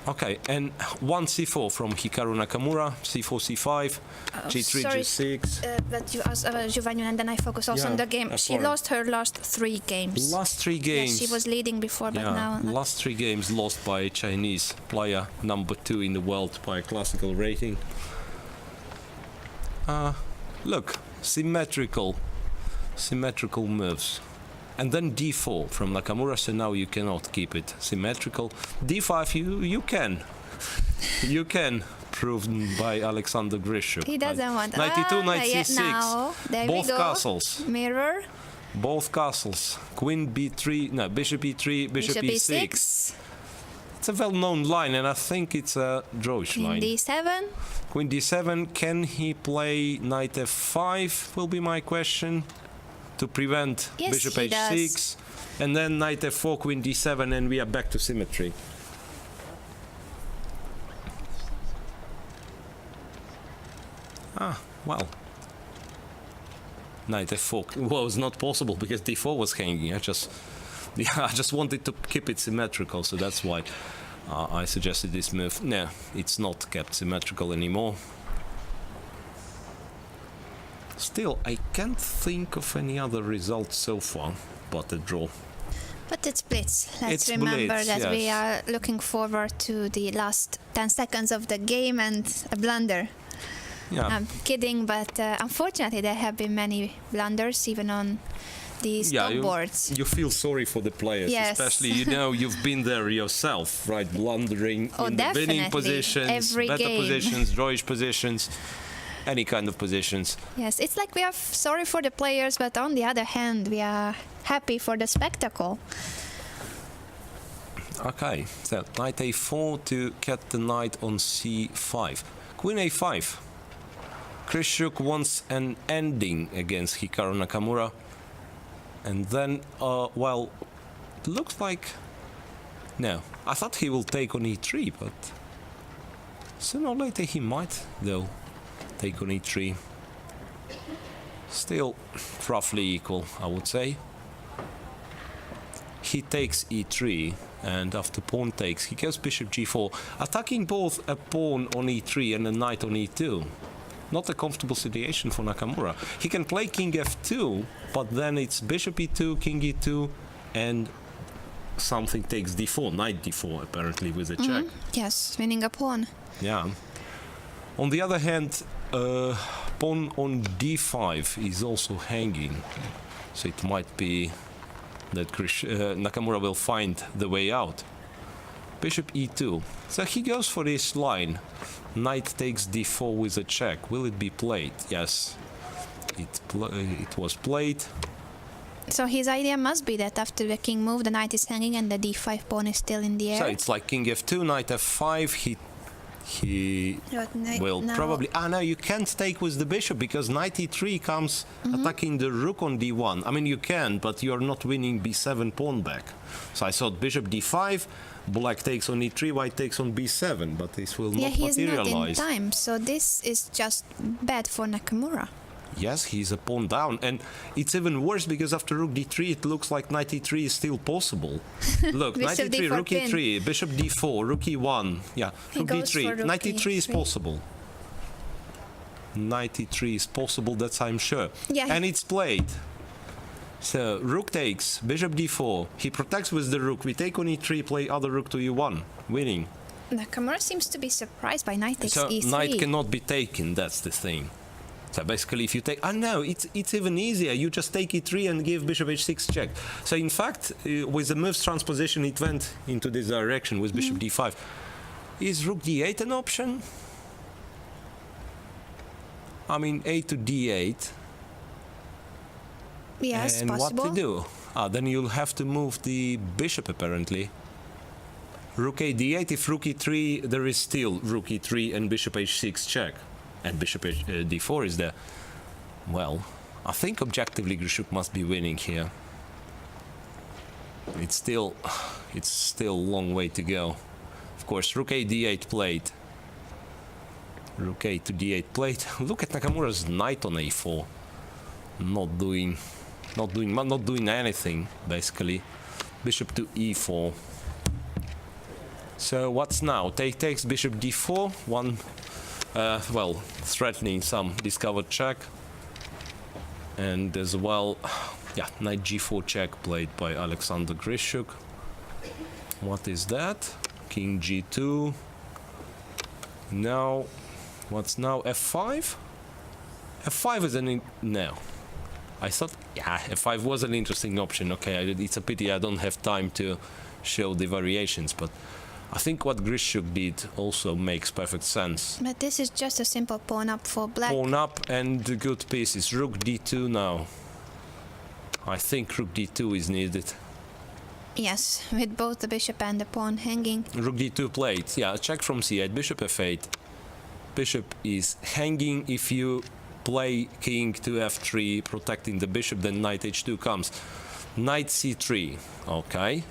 Okay, and one c4 from Hikaru Nakamura, c4, c5, g3, sorry, g6. but you asked about Giovanni, and then I focus also on the game. She lost her last 3 games. Last 3 games. Yes, she was leading before, but now... Last 3 games lost by a Chinese player, number 2 in the world by a classical rating. Look, symmetrical moves. And then d4 from Nakamura, so now you cannot keep it symmetrical. d5 you can. You can, proven by Alexander Grischuk. He doesn't want... 92, knight c6. Now, there Both we go. castles. Mirror. Both castles. Queen b3, no, bishop e3, bishop e6. It's a well-known line, and I think it's a drawish line. Queen d7. Queen d7. Can he play knight f5? Will be my question. To prevent bishop h6, and then knight f4, queen d7, and we are back to symmetry. Well, knight f4 was not possible because d4 was hanging. I just wanted to keep it symmetrical, so that's why I suggested this move. No, it's not kept symmetrical anymore. Still, I can't think of any other result so far but a draw. But it's Blitz. Let's It's remember Blitz, that yes. we are looking forward to the last 10 seconds of the game and a blunder. Yeah. I'm kidding, but unfortunately there have been many blunders even on these top boards. You feel sorry for the players, Yes. especially you've been there yourself, right? Blundering in the winning positions, every better game. positions, drawish positions, any kind of positions. Yes, it's like we are sorry for the players, but on the other hand, we are happy for the spectacle. Okay, so knight a4 to get the knight on c5. Queen a5. Grischuk wants an ending against Hikaru Nakamura. And then, well, it looks like... No, I thought he will take on e3, but sooner or later he might, though, take on e3. Still roughly equal, I would say. He takes e3, and after pawn takes, he goes bishop g4, attacking both a pawn on e3 and a knight on e2. Not a comfortable situation for Nakamura. He can play king f2, but then it's bishop e2, king e2, and something takes d4, knight d4 apparently with a check. Yes, winning a pawn. Yeah. On the other hand, pawn on d5 is also hanging, so it might be that Nakamura will find the way out. Bishop e2. So he goes for this line. Knight takes d4 with a check. Will it be played? Yes. It was played. So his idea must be that after the king move, the knight is hanging and the d5 pawn is still in the air. So it's like king f2, knight f5. He will probably... no, you can't take with the bishop because knight e3 comes attacking the rook on d1. I mean, you can, but you're not winning b7 pawn back. So I thought bishop d5, black takes on e3, white takes on b7, but this will not materialize. Yeah, he's not in time, so this is just bad for Nakamura. Yes, he's a pawn down, and it's even worse because after rook d3 it looks like knight e3 is still possible. Look, knight e3, rook e3, bishop d4, rook e1, yeah, rook d3, knight e3 is possible. Knight e3 is possible, that's I'm sure. Yeah. And it's played. So, rook takes, bishop d4, he protects with the rook, we take on e3, play other rook to e1, winning. Nakamura seems to be surprised by knight takes e3. So, knight cannot be taken, that's the thing. So basically, if you take... no, it's even easier. You just take e3 and give bishop h6 check. So in fact, with the moves transposition, it went into this direction with bishop d5. Is rook d8 an option? I mean, a to d8. Yes, and possible. what to do? Then you'll have to move the bishop, apparently. Rook a d8. If rook e3, there is still rook e3 and bishop h6 check. And bishop d4 is there. Well, I think objectively Grischuk must be winning here. It's still a long way to go. Of course, rook a d8 played. Rook a to d8 played. Look at Nakamura's knight on a4. Not doing anything basically. Bishop to e4. So what's now? Takes bishop d4, one, well, threatening some discovered check. And as well, yeah, knight g4 check played by Alexander Grischuk. What is that? King g2. Now, what's now? f5? f5 is no. I thought, yeah, f5 was an interesting option. Okay, it's a pity I don't have time to show the variations, but I think what Grischuk did also makes perfect sense. But this is just a simple pawn up for black. Pawn up and good pieces. Rook d2 now. I think rook d2 is needed. Yes, with both the bishop and the pawn hanging. Rook d2 played. Yeah, check from c8. Bishop f8. Bishop is hanging. If you play king to f3, protecting the bishop, then knight h2 comes. Knight c3. Okay.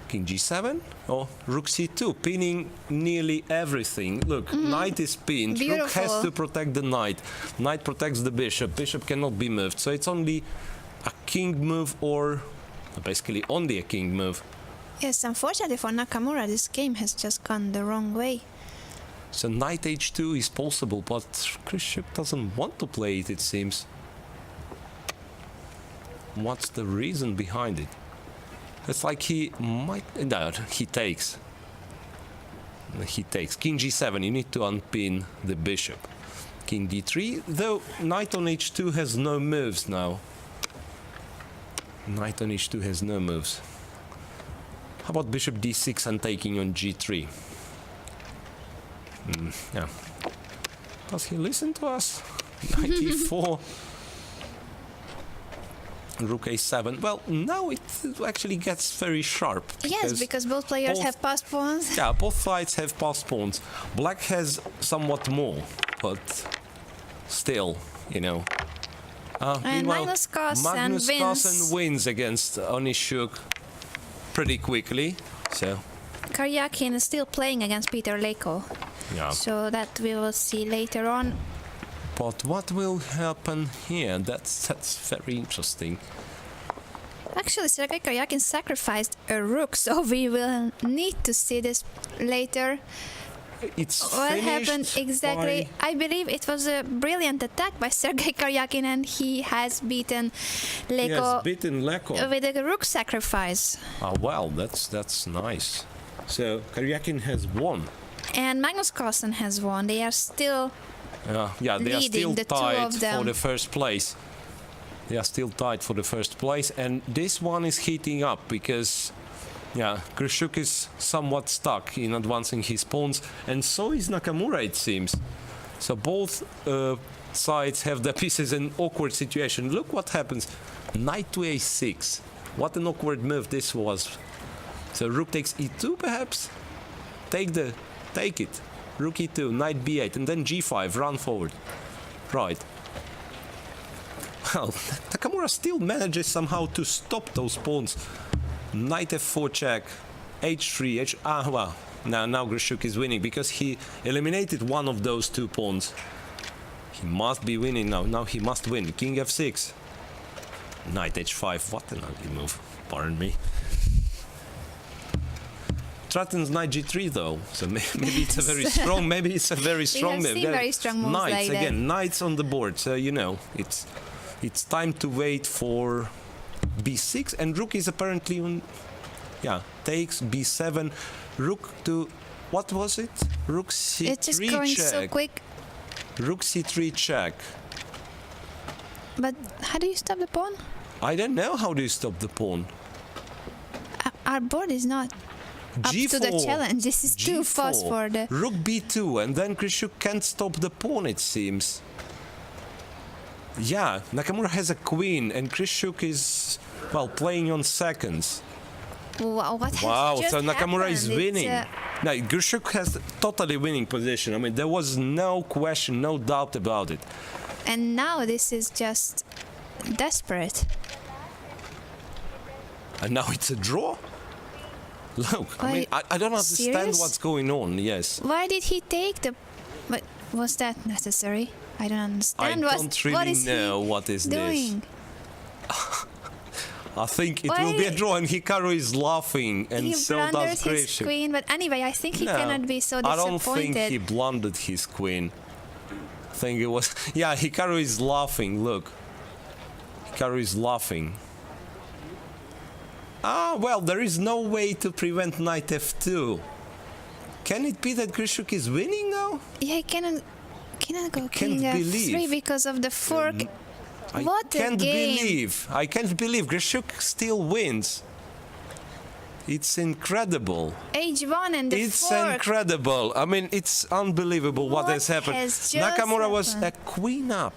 King g7 or rook c2, pinning nearly everything. Look, knight is pinned. Beautiful. Rook has to protect the knight. Knight protects the bishop. Bishop cannot be moved. So it's only a king move or basically only a king move. Yes, unfortunately for Nakamura, this game has just gone the wrong way. So knight h2 is possible, but Grischuk doesn't want to play it, it seems. What's the reason behind it? It's like he might... No, he takes. He takes. King g7, you need to unpin the bishop. King d3, though knight on h2 has no moves now. Knight on h2 has no moves. How about bishop d6 and taking on g3? Yeah. Does he listen to us? Knight e4. Rook a7. Well, now it actually gets very sharp. Yes, because both players have passed pawns. Yeah, both sides have passed pawns. Black has somewhat more, but still, you know. And Magnus Carlsen wins against Onishuk pretty quickly. So Karyakin is still playing against Peter Leko. yeah. So that we will see later on. But what will happen here? That's very interesting. Actually, Sergei Karyakin sacrificed a rook, so we will need to see this later. It's What happened exactly? I believe it was a brilliant attack by Sergei Karyakin, and he has beaten Leko with a rook sacrifice. Oh, well, that's nice. So Karyakin has won. And Magnus Carlsen has won. They are still Yeah, they are still the two tied of them. for the first place. They are still tied for the first place, and this one is heating up because, yeah, Grischuk is somewhat stuck in advancing his pawns, and so is Nakamura, it seems. So both sides have their pieces in awkward situation. Look what happens. Knight to a6. What an awkward move this was. So rook takes e2, perhaps? Take it. Rook e2, knight b8, and then g5, run forward. Right. Well, Nakamura still manages somehow to stop those pawns. Knight f4 check, h3, well, now Grischuk is winning because he eliminated one of those two pawns. He must be winning now. Now he must win. King f6. Knight h5, what an ugly move. Pardon me. Threatens knight g3 though, so maybe it's a very strong. Maybe it's a very strong move. Very strong moves knights like again, knights on the board. So you know, it's time to wait for b6, and rook is apparently on. Yeah, takes b7, rook to what was it? Rook c3 check. It's just going so quick. Rook c3 check. But how do you stop the pawn? I don't know how do you stop the pawn. Our board is not up G4. to the challenge. This is too fast for the... Rook b2, and then Grischuk can't stop the pawn, it seems. Yeah, Nakamura has a queen, and Grischuk is, well, playing on seconds. Wow, what Wow, has just so Nakamura is happened? winning. Now, Grischuk has totally winning position. I mean, there was no question, no doubt about it. And now this is just desperate. And now it's a draw? Look, I mean, Wait, I don't understand serious? what's going on, yes. Why did he take the... But was that necessary? I don't understand. I don't really what is know he what is doing? this. I think it will be a draw, and Hikaru is laughing, and he so does blunders his Grischuk. queen, but anyway, I think he cannot be so disappointed. I don't think he blundered his queen. I think it was... Yeah, Hikaru is laughing, look. Hikaru is laughing. Ah, well, there is no way to prevent knight f2. Can it be that Grischuk is winning now? Yeah, he cannot go king f3 because of the fork. What a game! I can't believe Grischuk still wins. It's incredible. H1 and the It's fork. incredible. I mean, it's unbelievable what has happened. Nakamura was a queen up.